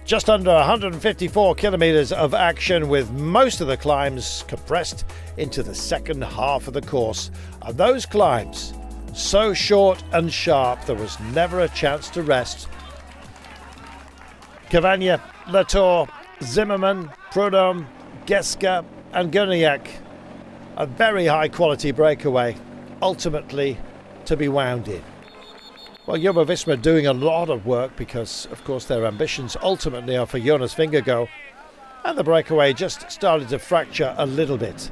Just under 154 kilometres of action, with most of the climbs compressed into the second half of the course. And those climbs, so short and sharp, there was never a chance to rest. Cavagna, Latour, Zimmerman, Prudhomme, Geska and Gurniak. A very high quality breakaway, ultimately to be wound in. Well, Jumbo-Visma doing a lot of work because, of course, their ambitions ultimately are for Jonas Vingegaard, and the breakaway just started to fracture a little bit.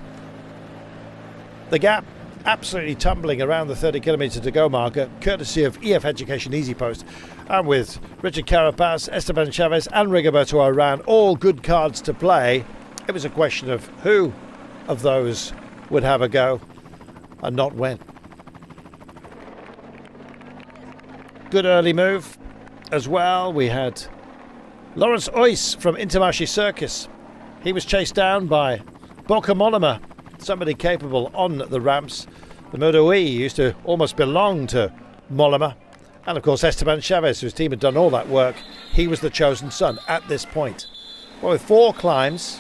The gap absolutely tumbling around the 30 kilometre to go marker, courtesy of EF Education Easy Post, and with Richard Carapaz, Esteban Chavez and Rigoberto Urán all good cards to play, it was a question of who of those would have a go and not when. Good early move as well. We had Lawrence Ois from Intermarché Circus. He was chased down by Bauke Mollema, somebody capable on the ramps. The Moto E used to almost belong to Mollema. And of course Esteban Chavez, whose team had done all that work. He was the chosen son at this point. Well, with 4 climbs,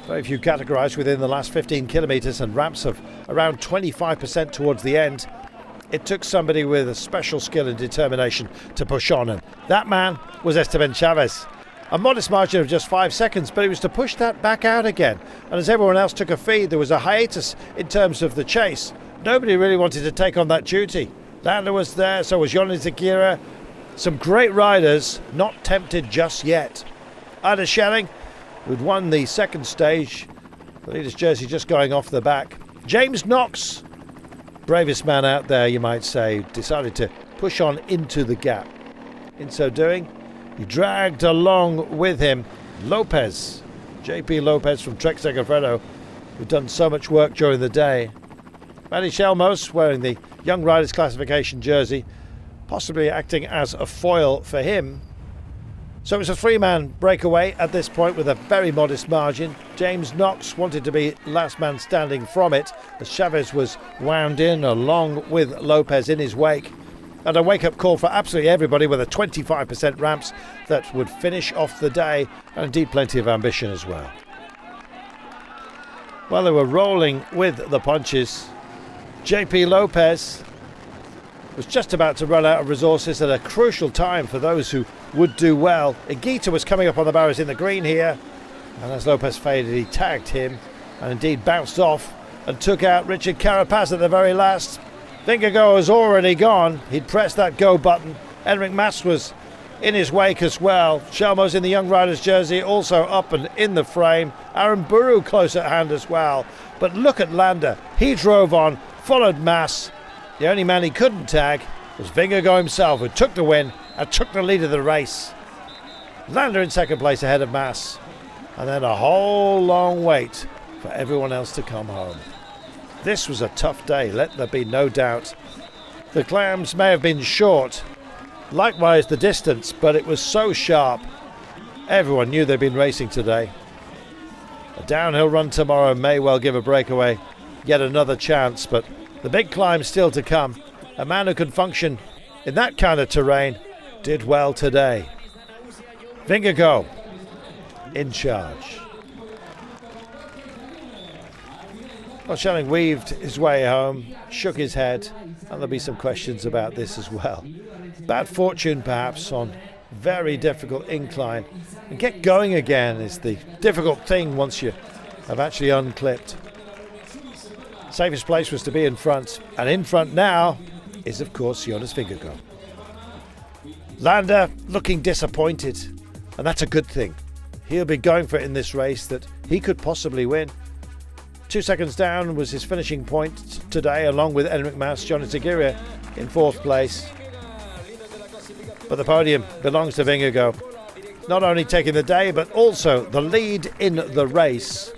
very few categorized within the last 15 kilometres, and ramps of around 25% towards the end, it took somebody with a special skill and determination to push on, and that man was Esteban Chavez. A modest margin of just 5 seconds, but it was to push that back out again. And as everyone else took a feed, there was a hiatus in terms of the chase. Nobody really wanted to take on that duty. Landa was there, so was Jonas Vingegaard. Some great riders, not tempted just yet. Ida Schelling, who'd won the second stage, the leader's jersey just going off the back. James Knox, bravest man out there, you might say, decided to push on into the gap. In so doing, he dragged along with him Lopez, JP Lopez from Trek Segafredo, who'd done so much work during the day. Manny Shelmos, wearing the Young Riders Classification jersey, possibly acting as a foil for him. So it was a 3-man breakaway at this point with a very modest margin. James Knox wanted to be last man standing from it as Chavez was wound in along with Lopez in his wake. And a wake-up call for absolutely everybody with a 25% ramps that would finish off the day, and indeed plenty of ambition as well. Well, they were rolling with the punches. JP Lopez was just about to run out of resources at a crucial time for those who would do well. Higuita was coming up on the barriers in the green here, and as Lopez faded, he tagged him and indeed bounced off and took out Richard Carapaz at the very last. Vingegaard was already gone. He'd pressed that go button. Enric Mas was in his wake as well. Shelmo's in the Young Riders jersey, also up and in the frame. Aaron Buru close at hand as well. But look at Landa. He drove on, followed Mas. The only man he couldn't tag was Vingegaard himself, who took the win and took the lead of the race. Landa in second place ahead of Mas. And then a whole long wait for everyone else to come home. This was a tough day, let there be no doubt. The climbs may have been short, likewise the distance, but it was so sharp. Everyone knew they'd been racing today. A downhill run tomorrow may well give a breakaway yet another chance, but the big climb still to come. A man who can function in that kind of terrain did well today. Vingegaard in charge. Well, Schelling weaved his way home, shook his head, and there'll be some questions about this as well. Bad fortune perhaps on very difficult incline. And get going again is the difficult thing once you have actually unclipped. Safest place was to be in front, and in front now is of course Jonas Vingegaard. Landa looking disappointed, and that's a good thing. He'll be going for it in this race that he could possibly win. 2 seconds down was his finishing point today, along with Enric Mas, Jonas Vingegaard in 4th place. But the podium belongs to Vingegaard. Not only taking the day, but also the lead in the race.